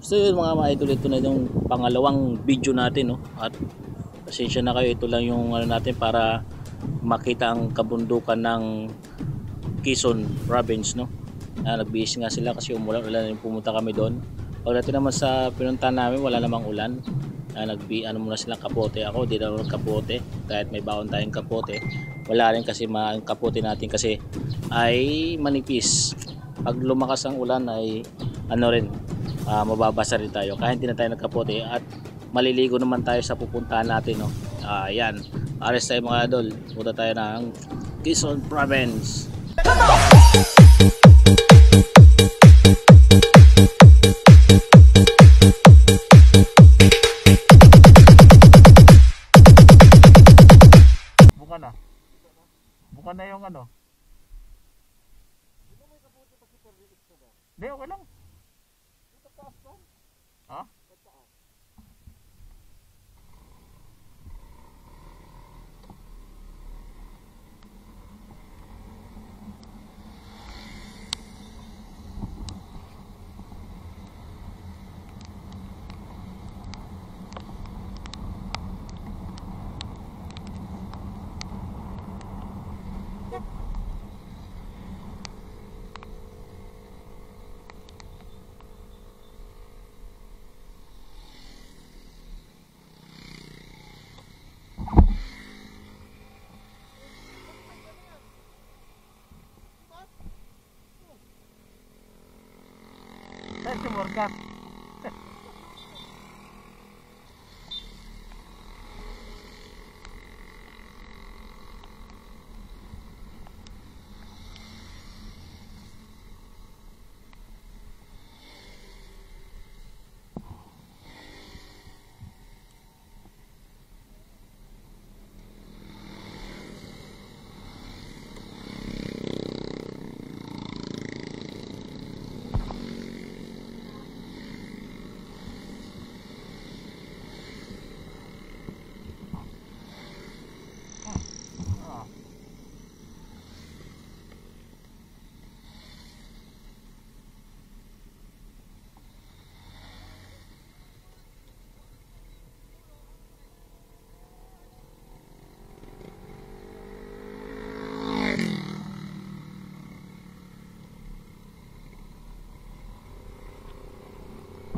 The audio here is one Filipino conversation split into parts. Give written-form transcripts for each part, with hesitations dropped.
So yun mga idol, ito na yung pangalawang video natin, no? At pasensya na kayo, ito lang yung ano natin para makita ang kabundukan ng Quezon province, no? Nagbihis nga sila kasi umulan-ulan yung pumunta kami doon. Pagdating naman sa pinuntahan namin, wala namang ulan. Ano muna silang kapote. Ako di na ako kapote kahit may baon tayong kapote. Wala rin kasi ang kapote natin kasi ay manipis. Pag lumakas ang ulan ay ano rin, mababasa rin tayo kahit hindi na tayo nagkapote. At maliligo naman tayo sa pupuntahan natin, no? Yan, alis tayo mga idol, punta tayo ng Quezon province. Buka na. Buka na yung ano. Hindi, okay lang. Ha? Saan si Morgan?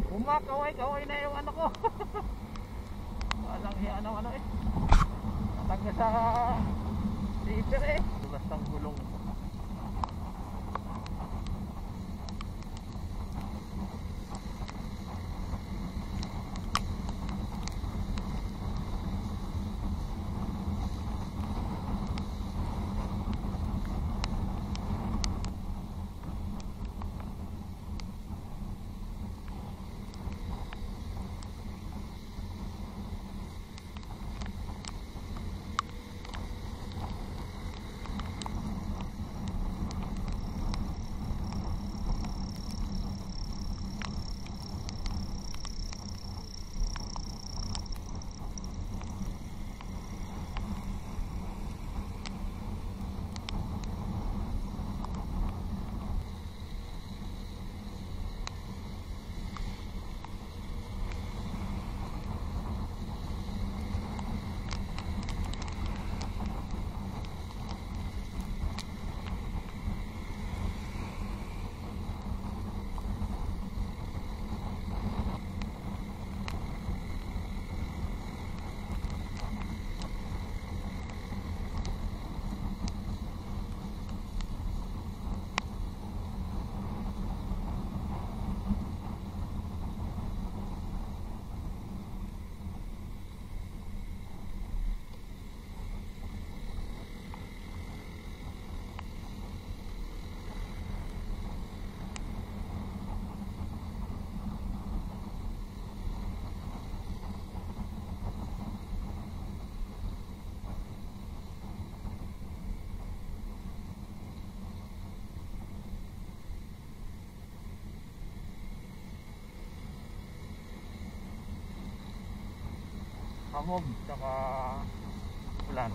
Kumakaway-kaway na yung ano ko. Walang hiya ng ano eh. Tangga sa zipper eh. Tulas ng gulong. Hamog tsaka ulan.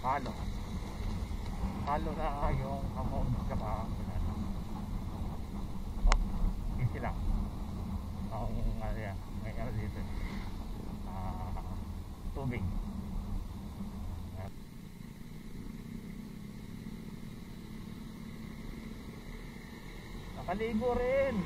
Halo na yung hamog tsaka ulan. Oh, easy lang. tubig. Nakaligo rin.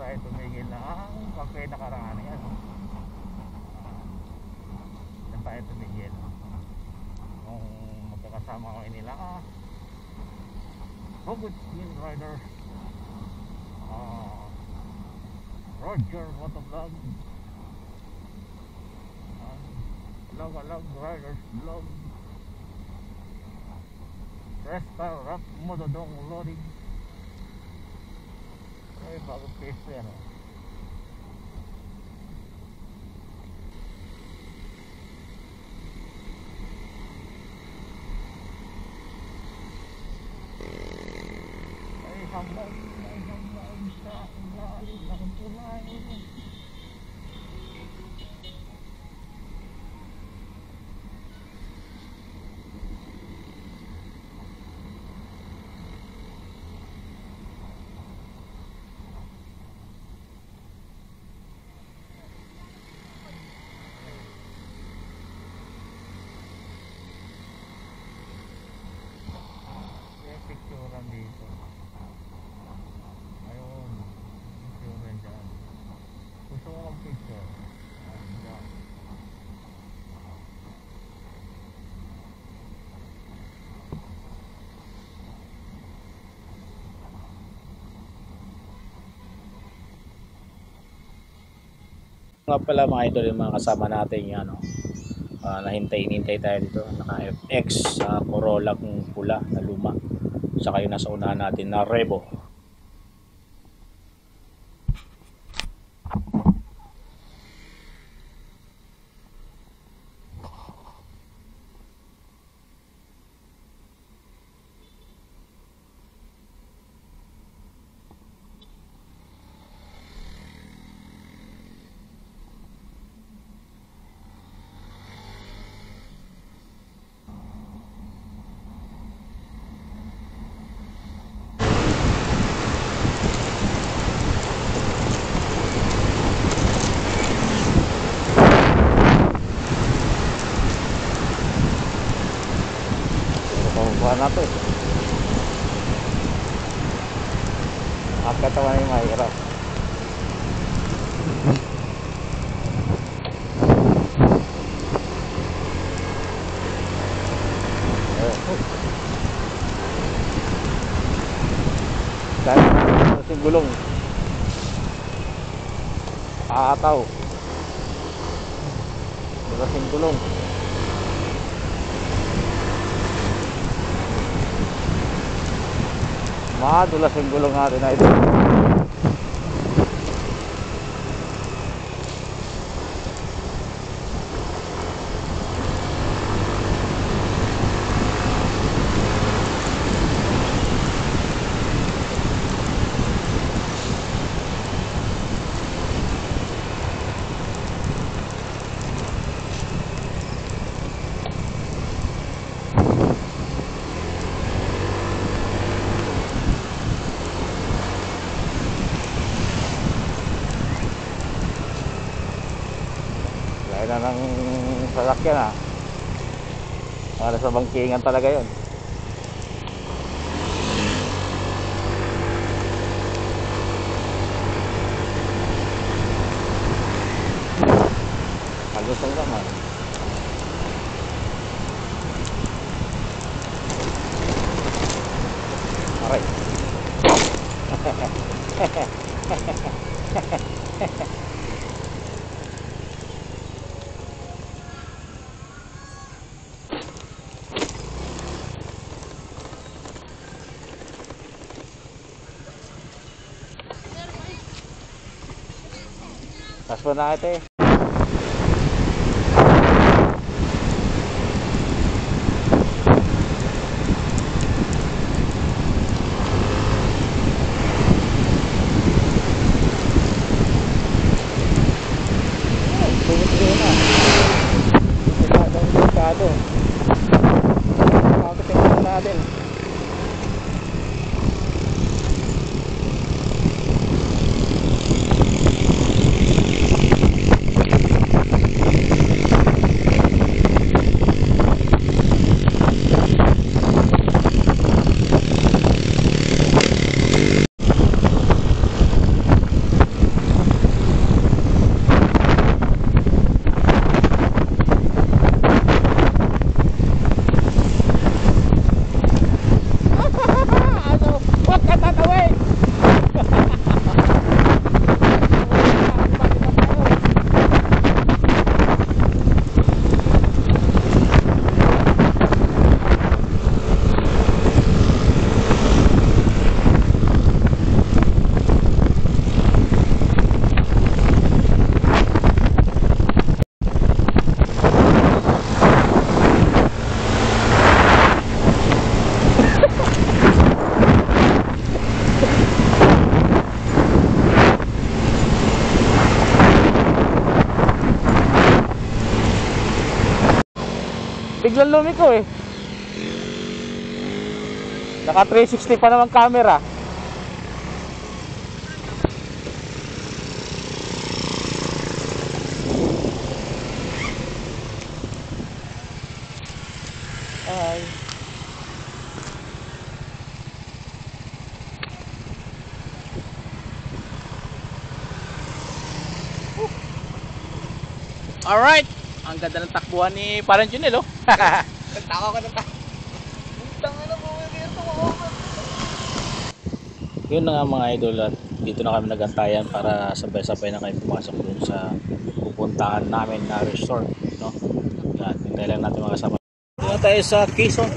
Tayo tumigil ng cafe na karani yan. Diyan tayo tumigil nung magkakasama ko nila Hugot Wind Rider, Roger Motovlog, Alag Riders Vlog, Restar Rap Mododong Loading. Ay, bagong pwesto yan, oh. Ay, hambang sa ilalim ng tulay. Picturean dito. Ayun, picturean dyan. Gusto ko mag-picture. Ayan. Nga pala mga idol, yung mga kasama natin yung nahintay tayo dito, naka FX Corolla kung pula na luma, saka yung nasa unahan natin na Revo. Bukan na to eh. Ang katawan yung mahirap. Dahil sa gulong aataw sa gulong. Madulas yung gulong natin na ito. Na ng sasakyan para sa bangkingan talaga yun. Kalusong naman. Aray. Passport na kita eh. Biglang lumiko eh. Naka 360 pa naman camera. Ay. Alright. Ang ganda ng takbuhan ni Parang Junel, oh. Nagtaka ka ng tanga na po. Yun na nga mga idol, at dito na kami nagantayan para sabay-sabay na kayo pumasok dun sa pupuntahan namin na resort, no? Yan, hintay lang natin mga kasama. Dito tayo sa Quezon.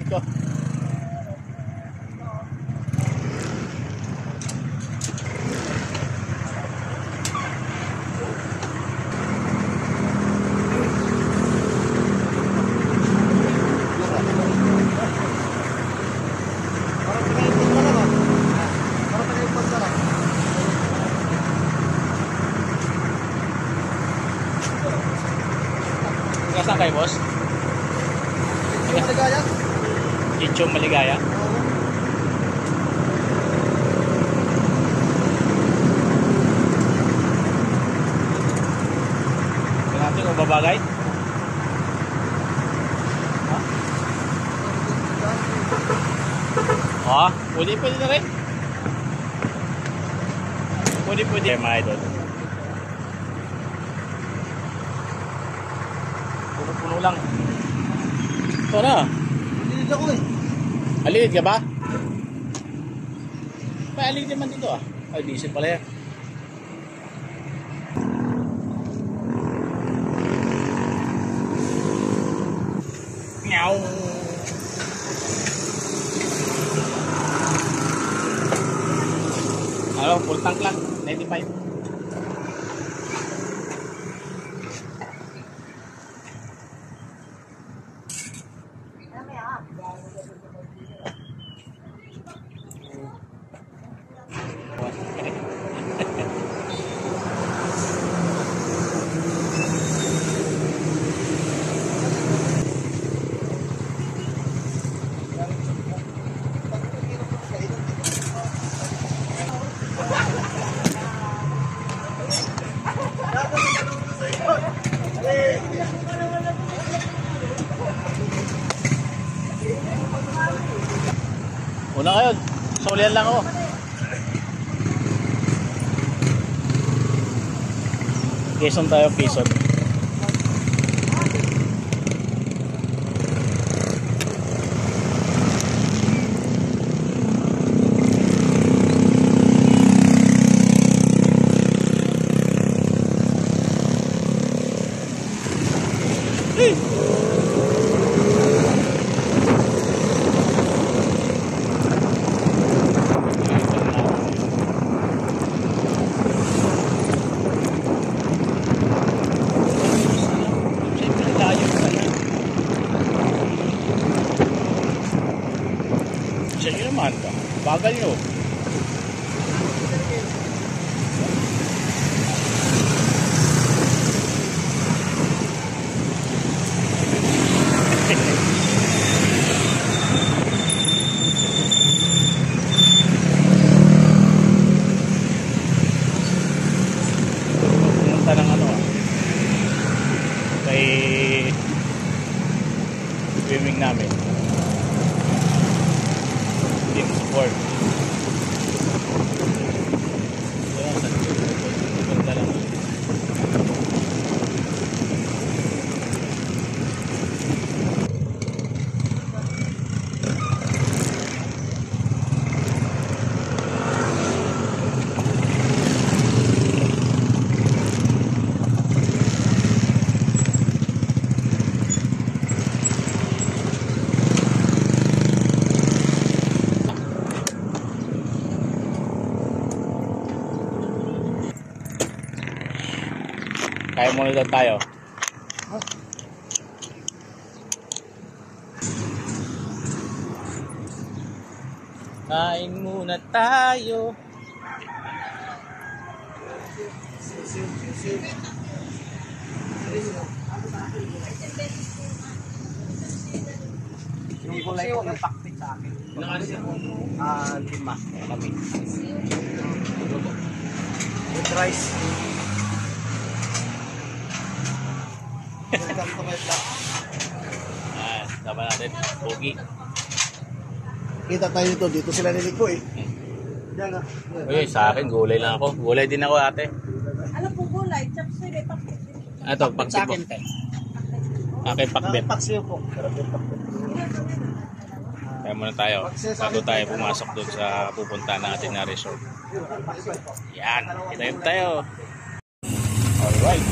ko. Saan kayo, boss? Maligaya? Chichong Maligaya? Tingnan natin kung babagay. Ha? Pwede na rin. Pwede mga idol. Puno lang. Ito na. Nilid ako eh. Alilid ka ba? May alilid naman dito ah. Ay, diesel pala yan. Meow. Ano, full tank lang. 95. Una kayo, saulian lang ako. Quezon tayo, Quezon. Siya nyo naman ka. Bagal nyo. Pumunta ng ano kay swimming namin. Team support. Ganda lang. Kaya muna daw tayo. Kain muna tayo. Yung kulay ko, yung pakpit sa akin. Ilang ano siya? 5 kami. With rice. Welcome to my vlog. Tama natin. Pogi. Kita tayo dito sila niliko eh. Yan ah. Uy, sa akin, gulay lang ako. Gulay din ako, ate. Ano po gulay? Chapsi, may pakpit. Ito, Sa paksibo. akin te. Akin pakbet. Paksiyo po. Pero yung pakbet. Kaya muna tayo. Bago tayo pumasok doon sa pupunta natin na resort. Yan. Kita tayo. Alright.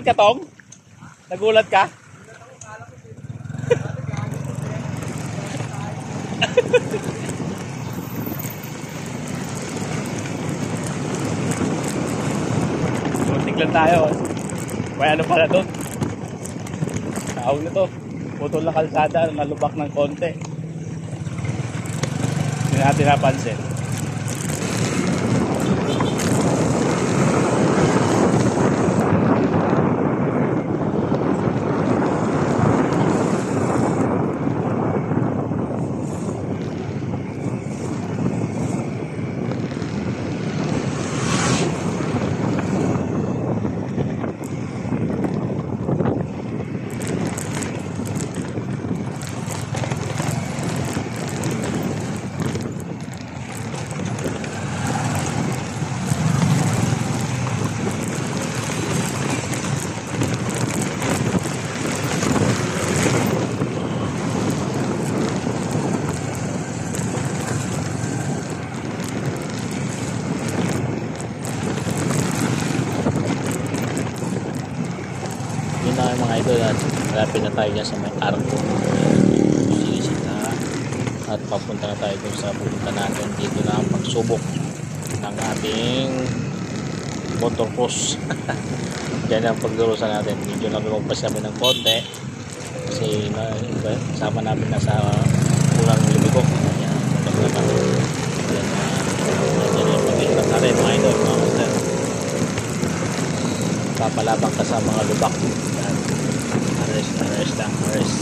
ka, Tong? Nagulat ka? Tiglan tayo. May ano pala doon? Tawag na to. Putol na kalsada, nalubak ng konti. Hindi natin napansin. Yun na mga idol at malapit na tayo dyan sa may arko. Sisit na at papunta na tayo dun sa pupunta natin. Dito na ang pagsubok ng ating motocross. Diyan ang pagdurusan natin. Medyo na lumagpas kami ng konti kasi sama namin na sa pulang libigo. Yan, magandang yan yung pag-iipat natin mga idol, mga master. Papalabang ka sa mga lubak. Yan. Arrest lang, arrest.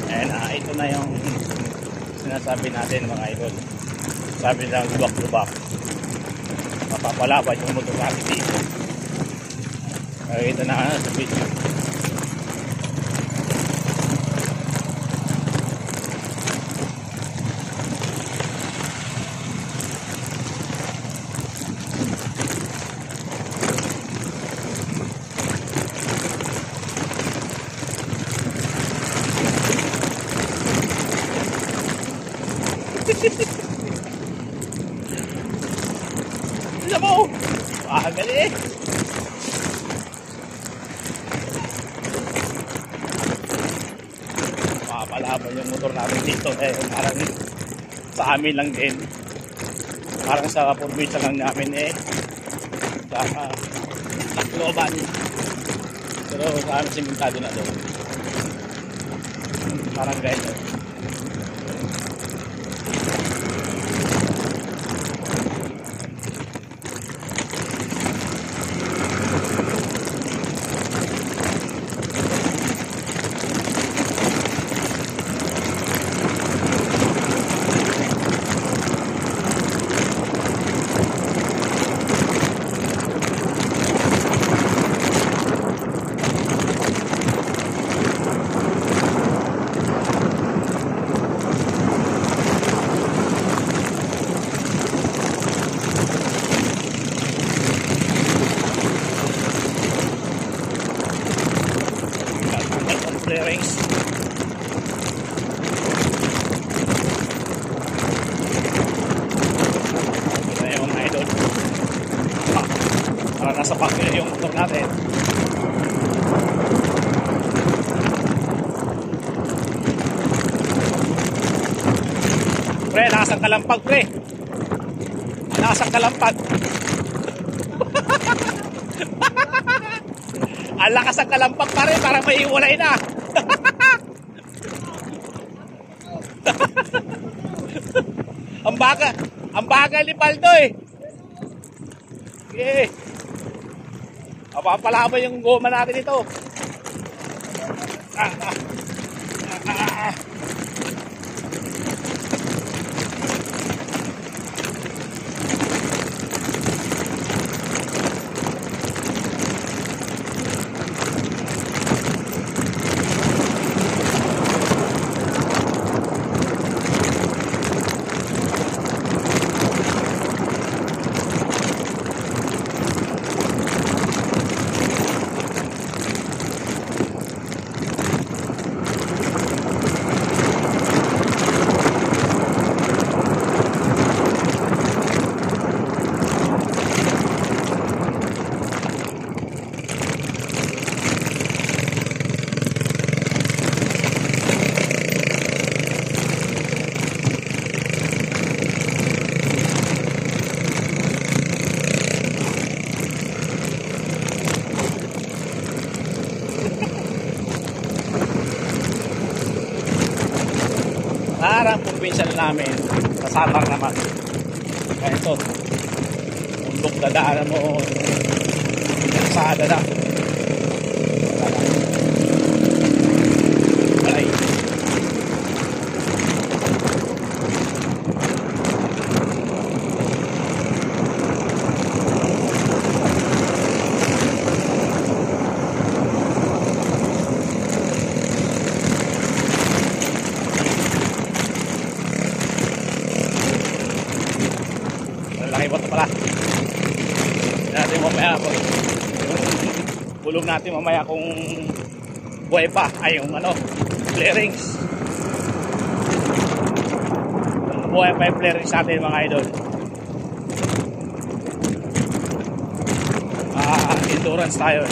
And ito na yung sinasabi natin mga idol. Sabi lang lubak-lubak. Mapapalabad yung motor natin dito. Ito na sa video. Alam mo, gali eh. Makapalaban yung motor namin dito eh. Parang sa amin lang din. Parang sa probinsya lang namin eh. Sa Tacloban. Pero sa amin simentado na doon. Parang ganyan. Clearings. Ito na yung idol. Para nasa pagkila yung motor natin. Pre, nakasang kalampag pre. Nakasang kalampag. Ang lakas ang kalampag pa rin, parang may iwalay na. Ang bagal ni Paldo eh. Okay. Papalaban yung goma natin ito. channel namin, kasama naman. Kaya ito, bundok na daanan mo, kasada na. Balay. Laki ba ito pala? Natin mamaya po. Bulog natin mamaya kung buhay pa ay yung ano, flarings. Kung buhay pa yung flarings natin mga idol. Endurance tayo.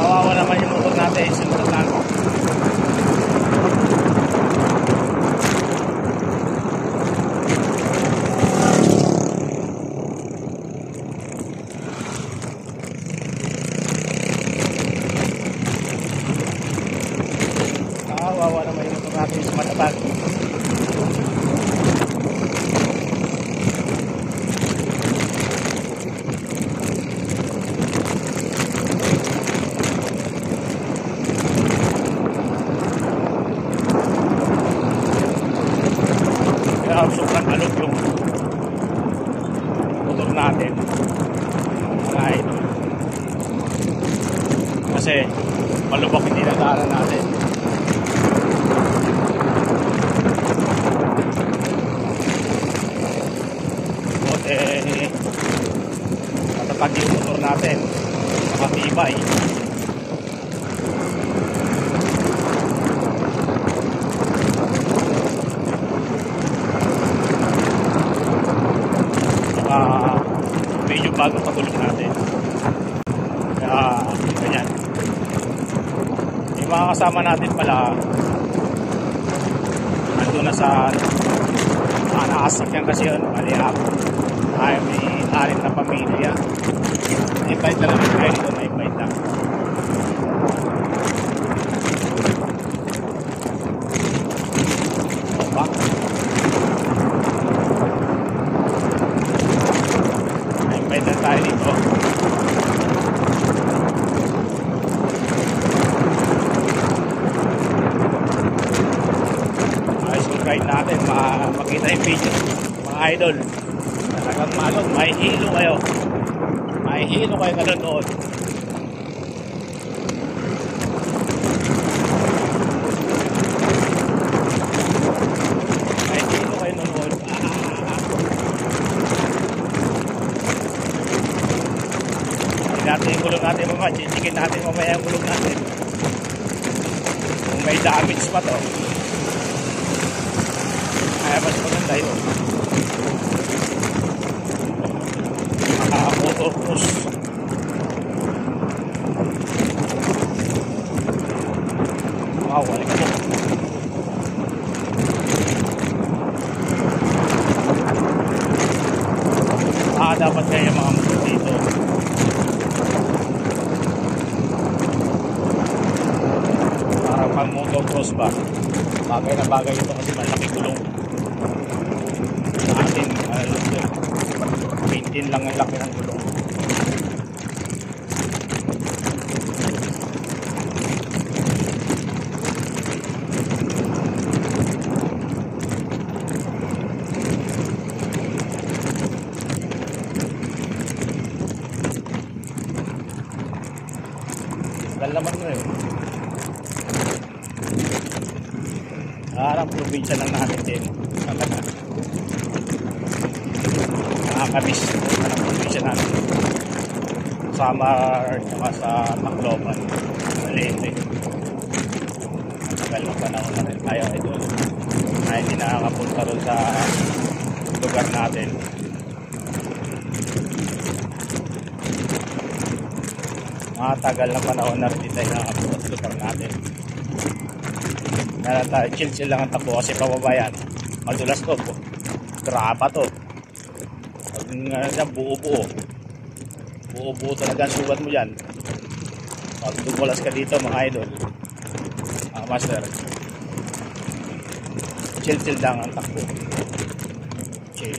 Kawawa naman yung motor natin, sinutan. Kawawa naman yung motor natin, sumatapag. Sobrang alog yung motor natin right. Kasi malubak hindi na daanan natin. Buti matatag yung motor natin, matibay. Medyo bago patulog natin. Kaya ganyan. Yung mga kasama natin pala nandun na sa nakasakyan kasi yun, maliap. Ay may 6 na pamilya. Invite na lang yung friend ko, na-invite lang. Opa. Na-invite na tayo dito. Ayos kong ride natin, makita yung video. Mga idol, talagang malog, mahihilo kayo. Mahihilo kayo nanonood. Mahihilo kayo nanonood. Natin yung gulong natin mamaya, chichikin natin mamaya yung gulong natin kung may damage pa to. Kaya mas maganda yun, motor cruise. Wow, wala ka po. Dapat kayo mga motor dito. Pang motocross ba, bagay na bagay ito kasi malaki gulong sa atin. 18 lang ang laki ng gulong. Tagal naman mo eh. Harap probinsya lang natin din. Talaga. Nakakamiss ang probinsya natin. Samar, saka sa Tacloban. Malete. Matagal na panahon na rin tayo ito. Na hindi nakakapunta rin sa lugar natin. Matagal na panahon na rin tayo nakapunta sa lugar natin. Chill lang ang takbo kasi pababa yan. Madulas to. Grapa to. Pag buo-buo. Buo-buo talaga ang sugat mo dyan. Pag dumulas ka dito mga idol, mga master, chill lang ang takbo. Chill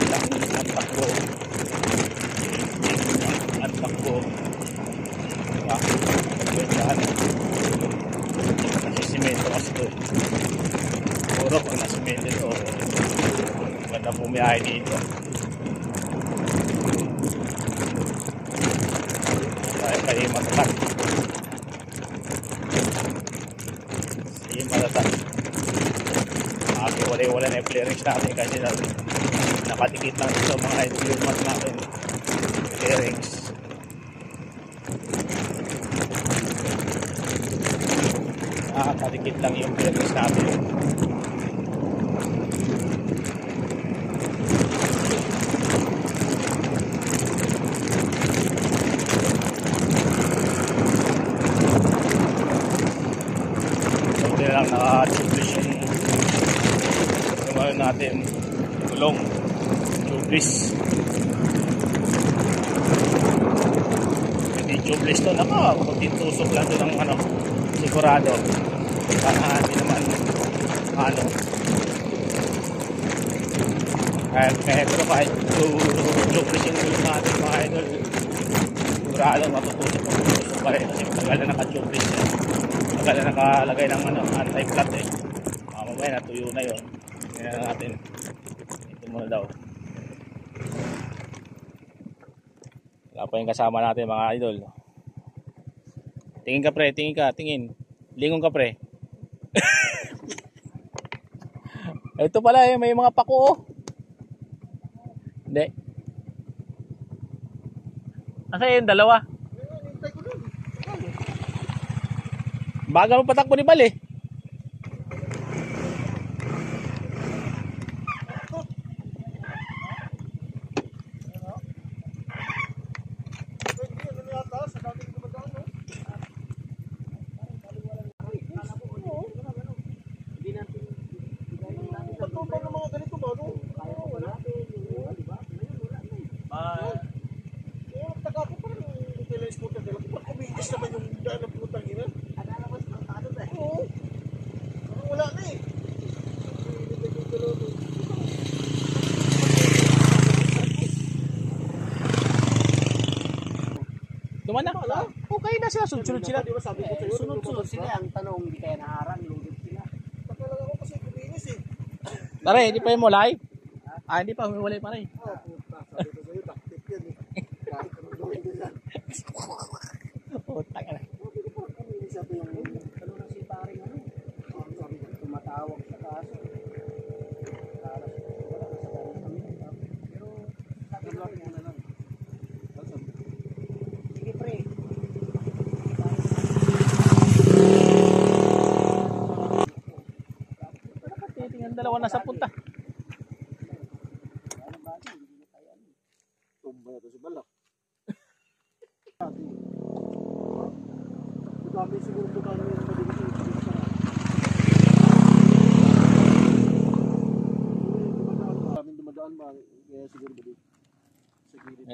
lang ang takbo. Chill lang ang takbo. Diba? Pagkailan. Kasi simento kasi ito. Puro kung nasimento ito. Ganda pumiyahe dito. Kaya matatak. Kaya matatak. Wala na yung clearance natin kasi nakatikit lang ito mga idol natin. Clearance. Nakatikit lang yung clearance natin. Lang naka-tubeless yung ano natin, gulong tubeless. Hindi tubeless to, naka-tusok lang to ng ano, sigurado para hindi naman ano pero kahit tubeless yung gulong natin mga idol, sigurado matutusok pa rin kasi matagal na naka-tubeless yan. Kaya nakalagay ng ano, anti-flat eh. Mamaya natuyo na yun. Tingnan natin. Ito muna daw. Wala pa yung kasama natin mga idol. Tingin ka pre, tingin. Lingon ka pre. Ito pala eh, may mga pako oh. Hindi. Asa yung dalawa? Baga mo patakbo ni Bal eh. Duman na? Okay na sila, sunod-sunod sila. Sunod-sunod sila. Ang tanong, hindi kaya naharang, lulog sila. Takalaga ko kasi kuminis eh. Tara, hindi pa yung mulay? Hindi pa, humiwalay pa rin. Puta, sabi ko sa'yo, taktik yan eh. Kahit anong gawin din yan. Puta ka na. Sabi ko pa, kuminis sabi yung tanong ng si paring ano. Sabi ko, tumatawag sa kaso. Wala na sa galing kami. Pero, sabi ko na lang. Sige pre. Tingnan dalawa na sa punta. Tumba na ito si Balak. Dami siguro ito kami yung madilis yung daming dumadaan ba? Kaya siguro ba dito? Sa gilid.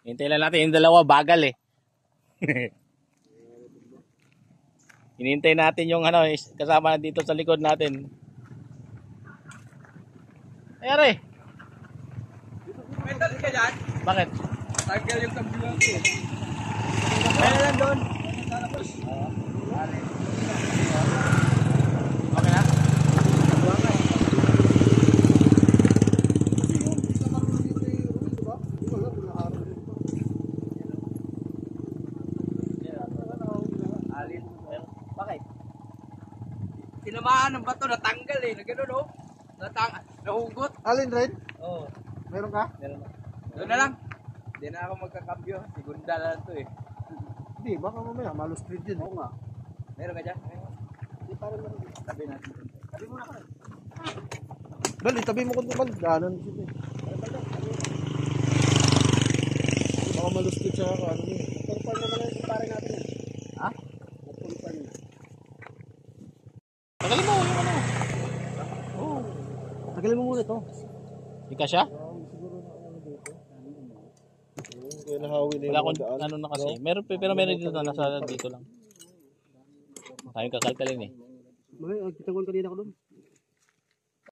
Hintay lang natin yung dalawa, bagal eh. Hinintay natin yung ano, kasama na dito sa likod natin. Ayari! May dali ka dyan? Bakit? Tanggal yung kambilang ko. Ayun lang doon. Okay na? Bakit? Tinamaan ng bato, natanggal eh. Nagano no? Nahugot. Alin rin? Oo. Meron ka? Meron na. Doon na lang. Hindi na ako magkakambyo. Segunda na lang to eh. Hindi, baka mamaya malos street din. Oo nga. Meron ka dyan? Hindi parang meron. Sabi natin. Sabi mo na ka. Bal, itabi mo kung bal. Daanan dito eh. Baka malustot siya ka. Ano eh. Nagpulpan naman yung pare natin eh. Ha? Nagpulpan. Tagalin mo yung ano. Oo. Tagalin mo muna ito. Di ka siya? Siguro na ano dito. Kaya nahawin na Wala yung akong daan. ano na kasi. Meron, pero meron dito na nasa dito lang. Tayong kakalkalin eh. May, kitanggon kanina ko doon.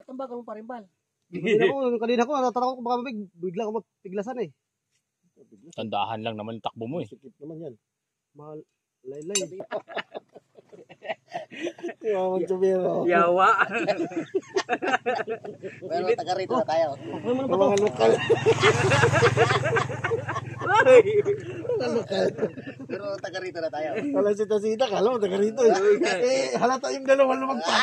Tambagan mo pa rin, Bal. Kanina ko, natataka ko baka bigla ako magpiglasan eh. Tandahan lang naman yung takbo mo eh. Sikip naman yan. Mahal, laylay. Yawan Chubero. Yawa. Pero taga rito na tayo. Mga lokal. Mga lokal. Pero taga rito na tayo. Wala sita-sita, kala mo taga rito eh. Eh, halata yung dalawa lumagpas.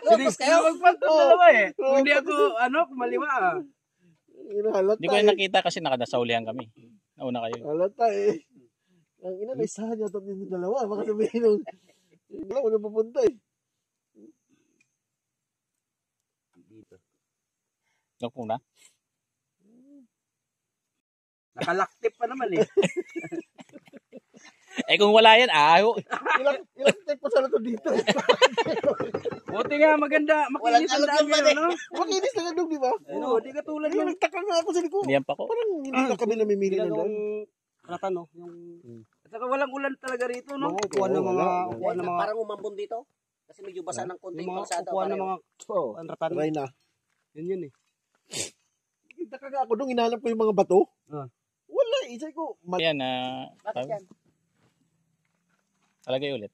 Lopos kayo? Dalawa eh. Kung hindi ako, kumaliwa ah. Halata Hindi ko na nakita kasi nakadasaulihan kami. Nauna kayo. Halata eh. Ang ina, naisahan niya ito yung dalawa. Baka sabihin nung, wala mo na pupunta eh. Nagpong na? Nakalaktip pa naman eh. Eh kung wala yan, ayaw. Ilang step pa sana ito dito. Buti nga maganda. Makinis ang daan ngayon, no? Makinis na nandun, di ba? Oo, di katulad Yung yung nagtaka nga ako sa likod. Hindi yan pa ko. Parang hindi na kami namimili ng daan. Kalatan, no? At saka walang ulan talaga rito, no? Upuan ng mga, upuan ng mga, Parang umambon dito. Kasi medyo basa ng konti yung mga kalsada. upuan ng mga, anratan. Try na. Yun eh. Nagtaka nga ako nung hinahanap ko yung mga bato. Wala, isay ko. Ayan, Bakit yan? talagay ulit.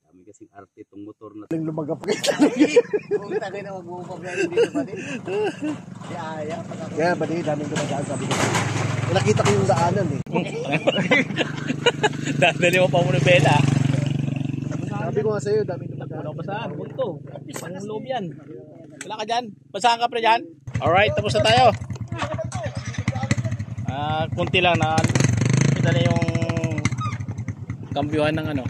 Dami kasing arte itong motor na. Maling lumagap kayo. Kung tagay na wag mo problema dito pa din. Si Aya. Kaya ba din, daming dumadaan, sabi ko. Nakita ko yung daanan eh. Dali mo pa muna bela. Sabi ko nga sa'yo, daming dumadaan. Wala pa saan, bunto. Ang loob yan. Wala ka dyan. Basahan ka pre dyan. Alright, tapos na tayo. Kunti lang na kita na yung kambyuhan ng ano.